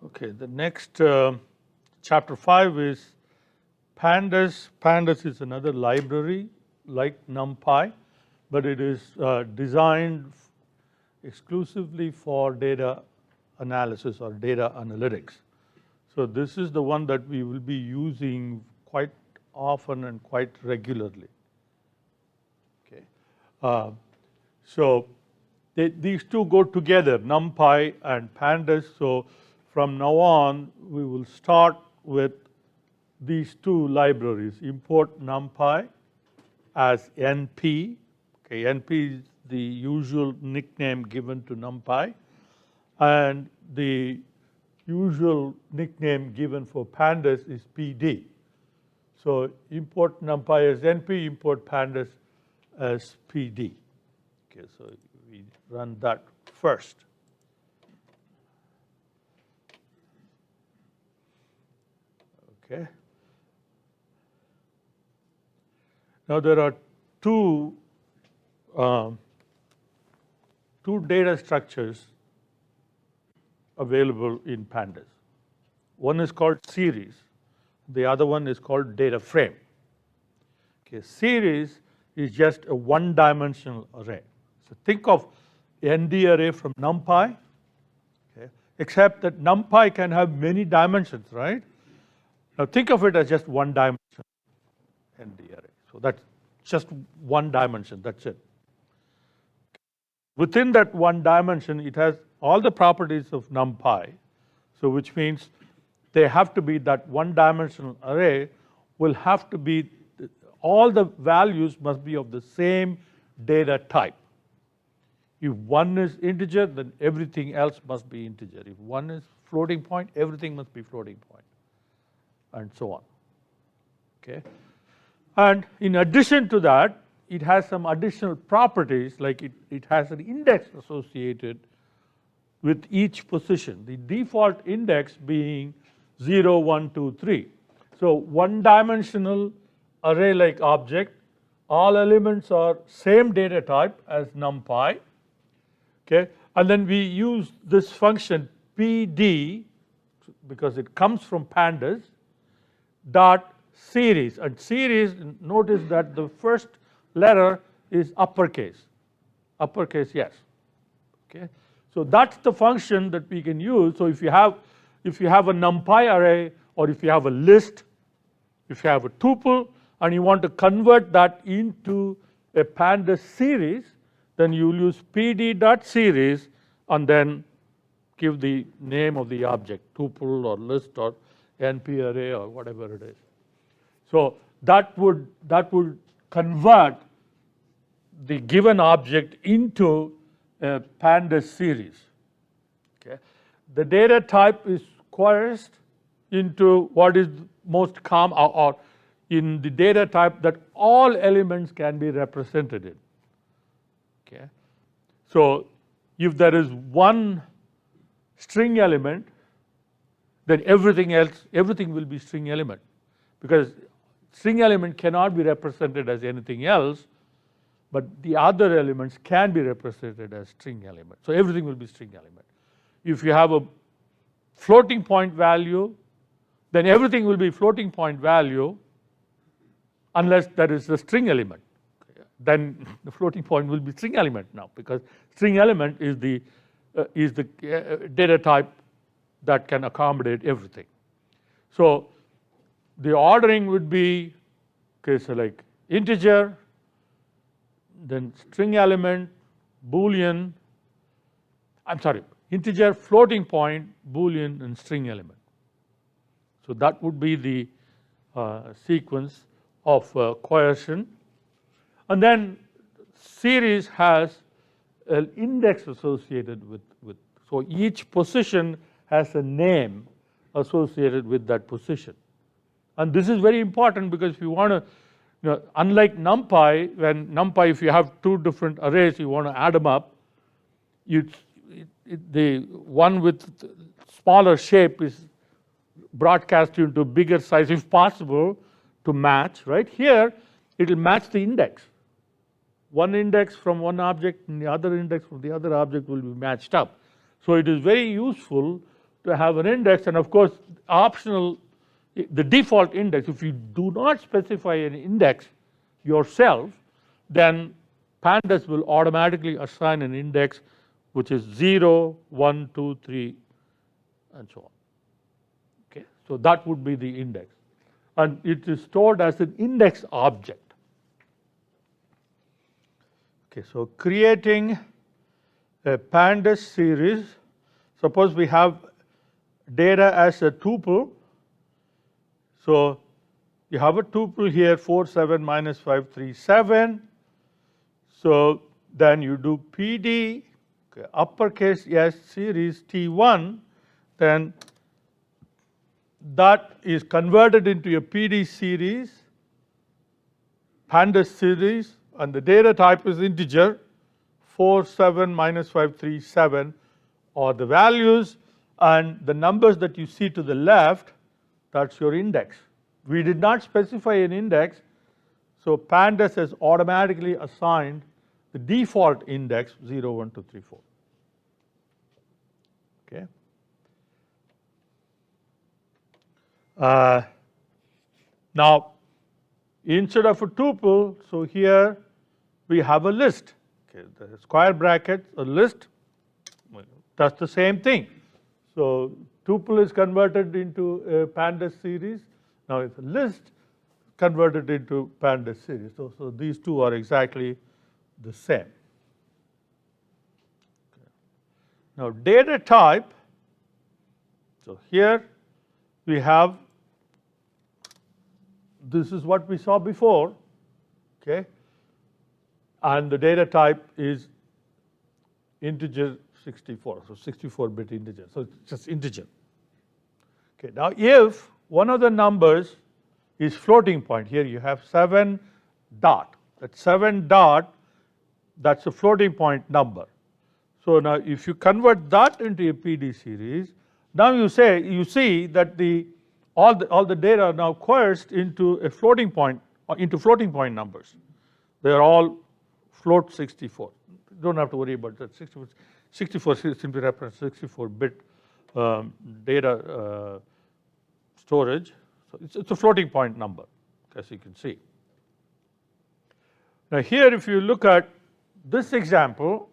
Okay, the next chapter 5 is Pandas. Pandas is another library like NumPy, but it is designed exclusively for data analysis or data analytics. So this is the one that we will be using quite often and quite regularly. Okay, so these two go together, NumPy and Pandas. So from now on, we will start with these two libraries. Import NumPy as NP. Okay, NP is the usual nickname given to NumPy, and the usual nickname given for Pandas is PD. So import NumPy as NP, import Pandas as PD. Okay, so we run that first. Okay. Now there are two data structures available in Pandas. One is called series, the other one is called data frame. Okay, series is just a one-dimensional array. So think of ND array from NumPy, okay, except that NumPy can have many dimensions, right? Now think of it as just one dimension ND array. So that's just one dimension, that's it. Within that one dimension, it has all the properties of NumPy, so which means they have to be that one-dimensional array will have to be, all the values must be of the same data type. If one is integer, then everything else must be integer. If one is floating point, everything must be floating point, and so on. Okay, and in addition to that, it has some additional properties, like it has an index associated with each position, the default index being 0, 1, 2, 3. So one-dimensional array-like object, all elements are same data type as NumPy. Okay, and then we use this function PD, because it comes from Pandas, dot series. And series, notice that the first letter is uppercase yes. Okay, so that's the function that we can use. So if you have a NumPy array, or if you have a list, if you have a tuple, and you want to convert that into a Pandas series, then you will use PD.series and then give the name of the object, tuple or list or NP array or whatever it is. So that would convert the given object into a Pandas series. Okay, the data type is coerced into what is most common, or in the data type that all elements can be represented in. Okay, so if there is one string element, then everything will be string element, because string element cannot be represented as anything else, but the other elements can be represented as string element. So everything will be string element. If you have a floating point value, then everything will be floating point value unless there is a string element. Then the floating point will be string element now, because string element is the data type that can accommodate everything. So the ordering would be, okay, so like integer, then string element, Boolean, integer, floating point, Boolean, and string element. So that would be the sequence of coercion. And then series has an index associated with, so each position has a name associated with that position. And this is very important, because if you want to, unlike NumPy, when NumPy, if you have two different arrays, you want to add them up, the one with smaller shape is broadcast into bigger size if possible to match, right? Here, it will match the index. One index from one object and the other index from the other object will be matched up. So it is very useful to have an index, and of course, optional, the default index, if you do not specify an index yourself, then Pandas will automatically assign an index which is 0, 1, 2, 3, and so on. Okay, so that would be the index, and it is stored as an index object. Okay, so creating a Pandas series. Suppose we have data as a tuple. So you have a tuple here 4, 7, minus 5, 3, 7. So then you do PD, okay, uppercase S series T1, then that is converted into a PD series, Pandas series, and the data type is integer. 4, 7, minus 5, 3, 7 are the values, and the numbers that you see to the left, that's your index. We did not specify an index, so Pandas has automatically assigned the default index 0, 1, 2, 3, 4. Okay. Now, instead of a tuple, so here we have a list. Okay, the square brackets, a list, that's the same thing. So tuple is converted into a Pandas series. Now it's a list converted into Pandas series. So these two are exactly the same. Okay. Now data type. So here we have, this is what we saw before. Okay. And the data type is integer 64, so 64-bit integer, so it's just integer. Okay, now if one of the numbers is floating point, here you have 7 dot, that 7 dot, that's a floating point number. So now if you convert that into a PD series, now you see that all the data are now coerced into a floating point, into floating point numbers. They are all float 64. You don't have to worry about that. 64 simply represents 64-bit data storage. So it's a floating point number, as you can see. Now here, if you look at this example,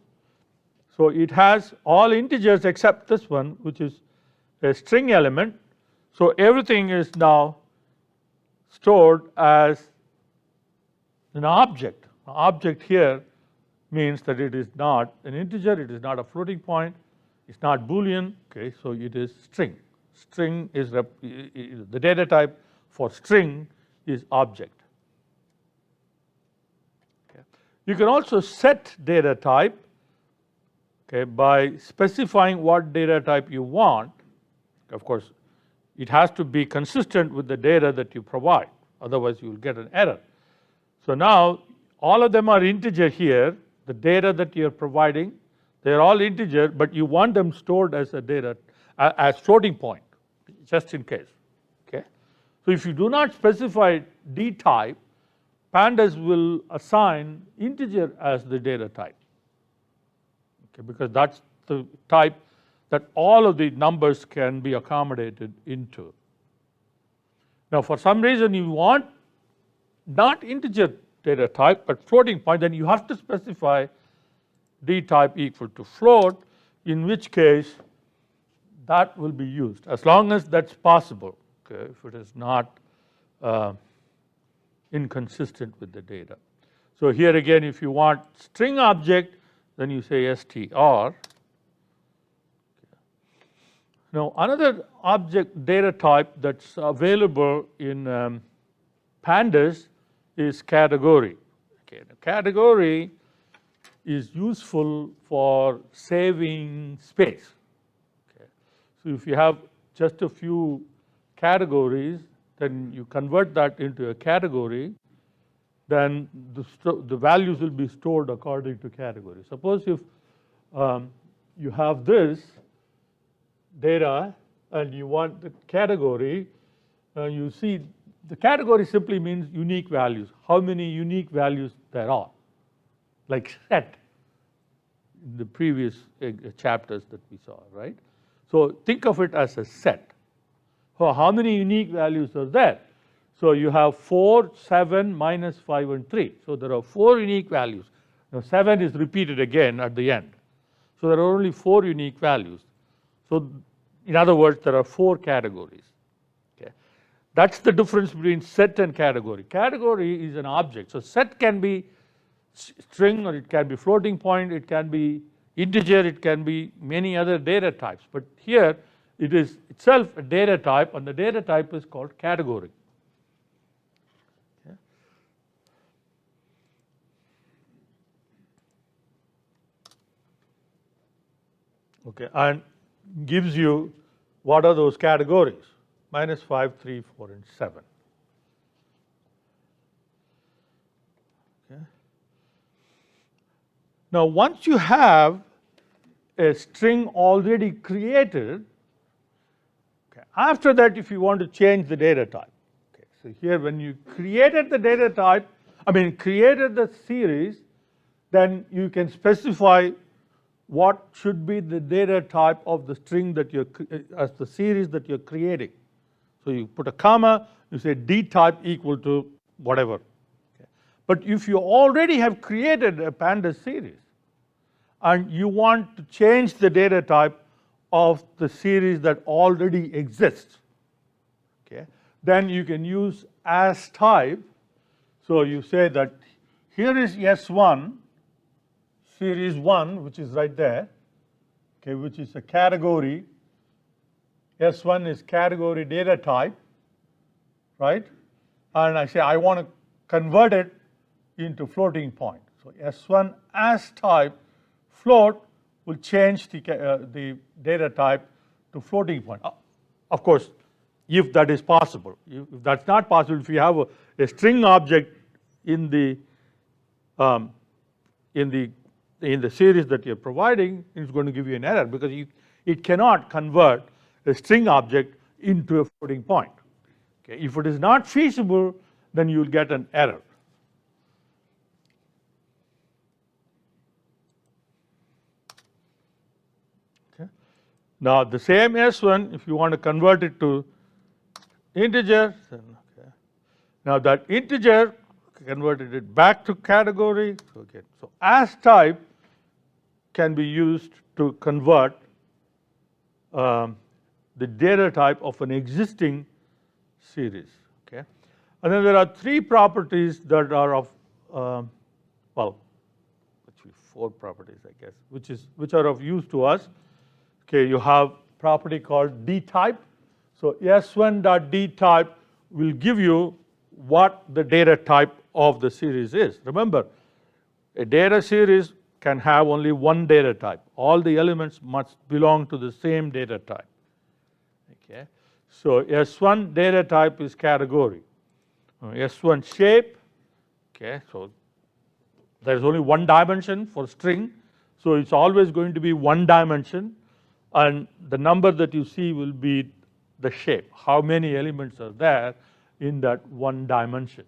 so it has all integers except this one, which is a string element. So everything is now stored as an object. An object here means that it is not an integer, it is not a floating point, it's not Boolean, okay, so it is string. String is, the data type for string is object. Okay. You can also set data type, okay, by specifying what data type you want. Of course, it has to be consistent with the data that you provide, otherwise you will get an error. So now all of them are integer here. The data that you are providing, they are all integer, but you want them stored as a data, as floating point, just in case. Okay. So if you do not specify D type, Pandas will assign integer as the data type. Okay, because that's the type that all of the numbers can be accommodated into. Now, for some reason you want not integer data type, but floating point, then you have to specify D type equal to float, in which case that will be used, as long as that's possible, okay, if it is not inconsistent with the data. So here again, if you want string object, then you say str. Now another object data type that's available in Pandas is category. Okay, the category is useful for saving space. Okay. So if you have just a few categories, then you convert that into a category, then the values will be stored according to category. Suppose if you have this data and you want the category, you see the category simply means unique values, how many unique values there are, like set in the previous chapters that we saw, right? So think of it as a set. So how many unique values are there? So you have 4, 7, minus 5, and 3. So there are 4 unique values. Now 7 is repeated again at the end. So there are only 4 unique values. So in other words, there are 4 categories. Okay. That's the difference between set and category. Category is an object. So set can be string, or it can be floating point, it can be integer, it can be many other data types. But here it is itself a data type, and the data type is called category. Okay, and gives you what are those categories? Minus 5, 3, 4, and 7. Okay. Now, once you have a string already created, okay, after that, if you want to change the data type, okay, so here when you created the data type, created the series, then you can specify what should be the data type of the string that you're as the series that you're creating. So you put a comma, you say D type equal to whatever. Okay. But if you already have created a pandas series and you want to change the data type of the series that already exists, okay, then you can use as type. So you say that here is S1, series 1, which is right there, okay, which is a category. S1 is category data type, right? And I say I want to convert it into floating point. So S1 as type float will change the data type to floating point. Of course, if that is possible. If that's not possible, if you have a string object in the series that you're providing, it's going to give you an error because it cannot convert a string object into a floating point. Okay. If it is not feasible, then you'll get an error. Okay. Now the same S1, if you want to convert it to integer, okay. Now that integer converted it back to category. Okay. So as type can be used to convert the data type of an existing series. Okay. And then there are 3 properties that are of well, actually 4 properties, I guess, which are of use to us. Okay, you have property called D type. So S1.D type will give you what the data type of the series is. Remember, a data series can have only one data type. All the elements must belong to the same data type. Okay. So S1 data type is category. S1 shape, okay, so there's only one dimension for string, so it's always going to be one dimension, and the number that you see will be the shape, how many elements are there in that one dimension.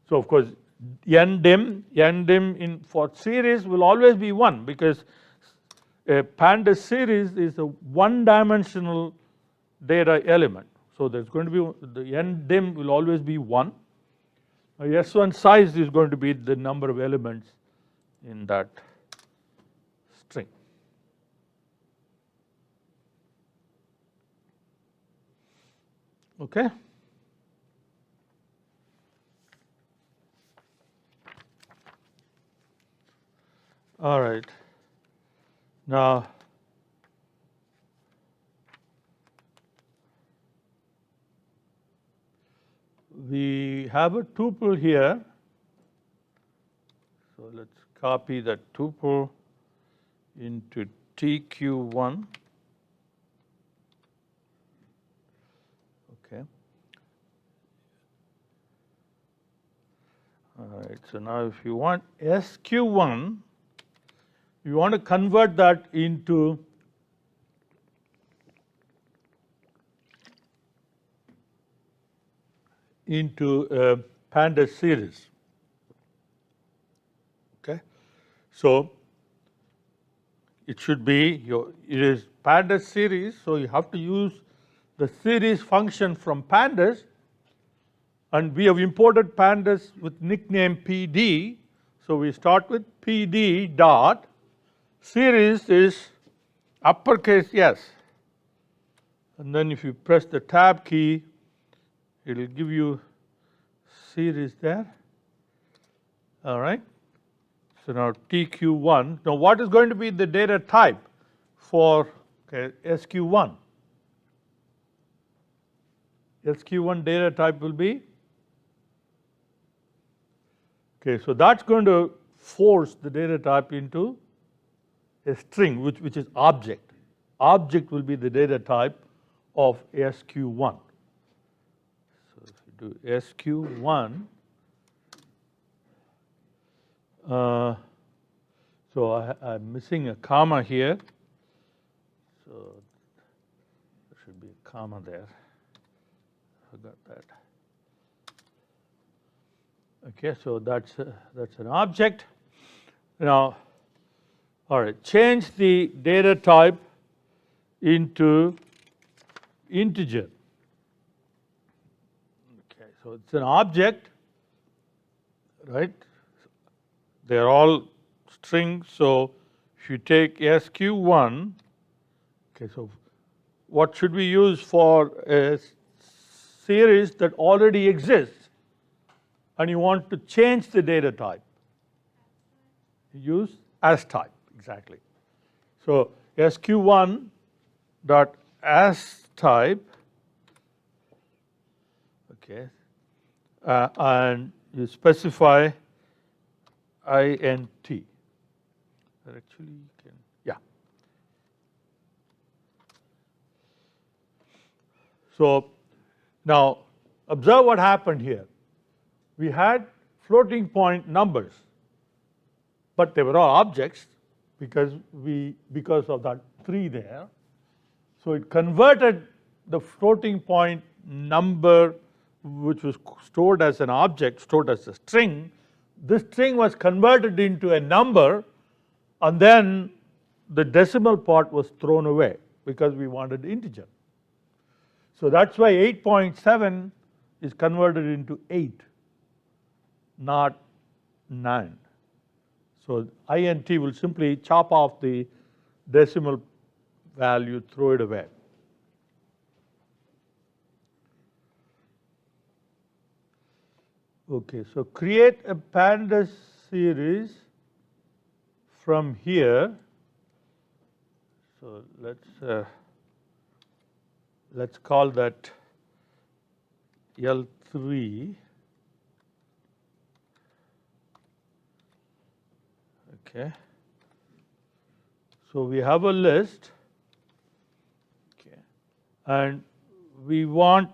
So of course, ndim for series will always be 1 because a pandas series is a one-dimensional data element. So there's going to be the ndim will always be 1. S1 size is going to be the number of elements in that string. Okay. All right. Now, we have a tuple here. So let's copy that tuple into TQ1. Okay. All right. So now if you want SQ1, you want to convert that into a pandas series. Okay. So it should be it is pandas series, so you have to use the series function from pandas, and we have imported pandas with nickname PD. So we start with PD dot series is uppercase S, and then if you press the tab key, it will give you series there. All right. So now TQ1. Now what is going to be the data type for SQ1? SQ1 data type will be, so that's going to force the data type into a string, which is object. Object will be the data type of SQ1. So if you do SQ1, so I'm missing a comma here, so there should be a comma there. Forgot that. Okay, so that's an object. Now, all right, change the data type into integer. Okay, so it's an object, right? They're all strings. So if you take SQ1, okay, so what should we use for a series that already exists and you want to change the data type? Use as type, exactly. So SQ1 dot as type, okay, and you specify int. Or actually you can, yeah. So now observe what happened here. We had floating point numbers, but they were all objects because of that 3 there. So it converted the floating point number, which was stored as an object, stored as a string. This string was converted into a number, and then the decimal part was thrown away because we wanted integer. So that's why 8.7 is converted into 8, not 9. So int will simply chop off the decimal value, throw it away. Okay, so create a pandas series from here. So let's call that L3. Okay. So we have a list, okay, and we want,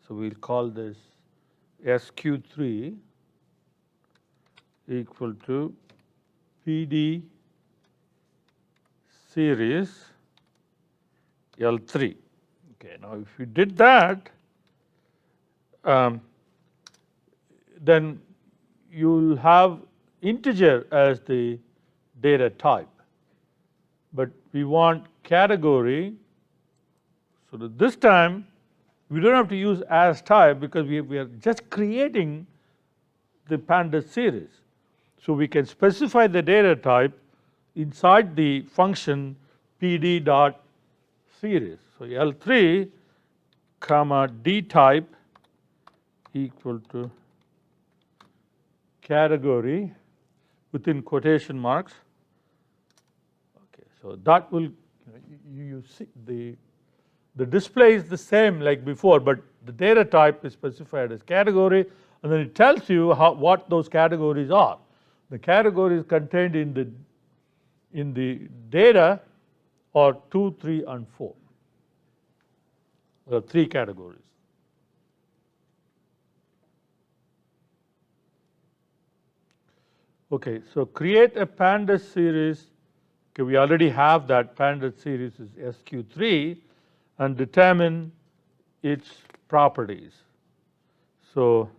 so we'll call this SQ3 equal to PD series L3. Okay, now if you did that, then you'll have integer as the data type, but we want category. So that this time we don't have to use as type because we are just creating the pandas series. So we can specify the data type inside the function PD dot series. So L3 comma D type equal to category within quotation marks. Okay, so that will, you see the display is the same like before, but the data type is specified as category, and then it tells you what those categories are. The categories contained in the data are 2, 3, and 4. There are 3 categories. Okay, so create a pandas series. Okay, we already have that pandas series is SQ3, and determine its properties. So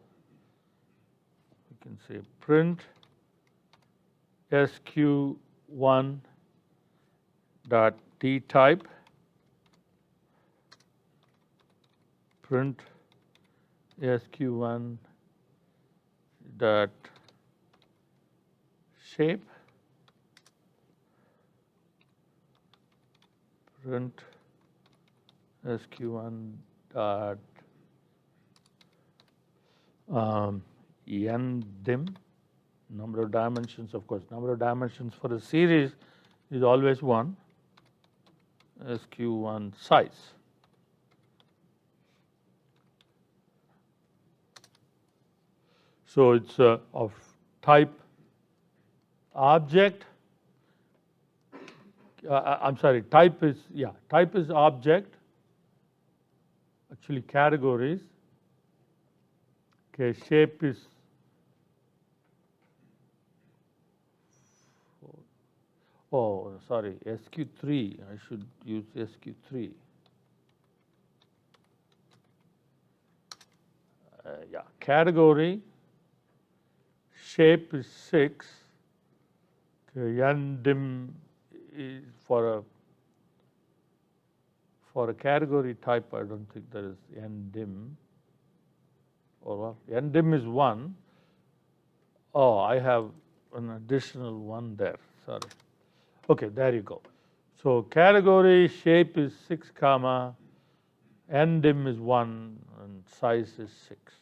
we can say print SQ1 dot T type print SQ1 dot shape print SQ1 dot ndim, number of dimensions, of course, number of dimensions for a series is always 1, SQ1 size. So it's of type object, I'm sorry, type is object, actually categories, okay, shape is oh, sorry, SQ3, I should use SQ3. Yeah, category, shape is 6, okay, ndim is for a category type, I don't think there is ndim, or well, ndim is 1. Oh, I have an additional 1 there, sorry. Okay, there you go. So category shape is 6 comma, ndim is 1 and size is 6.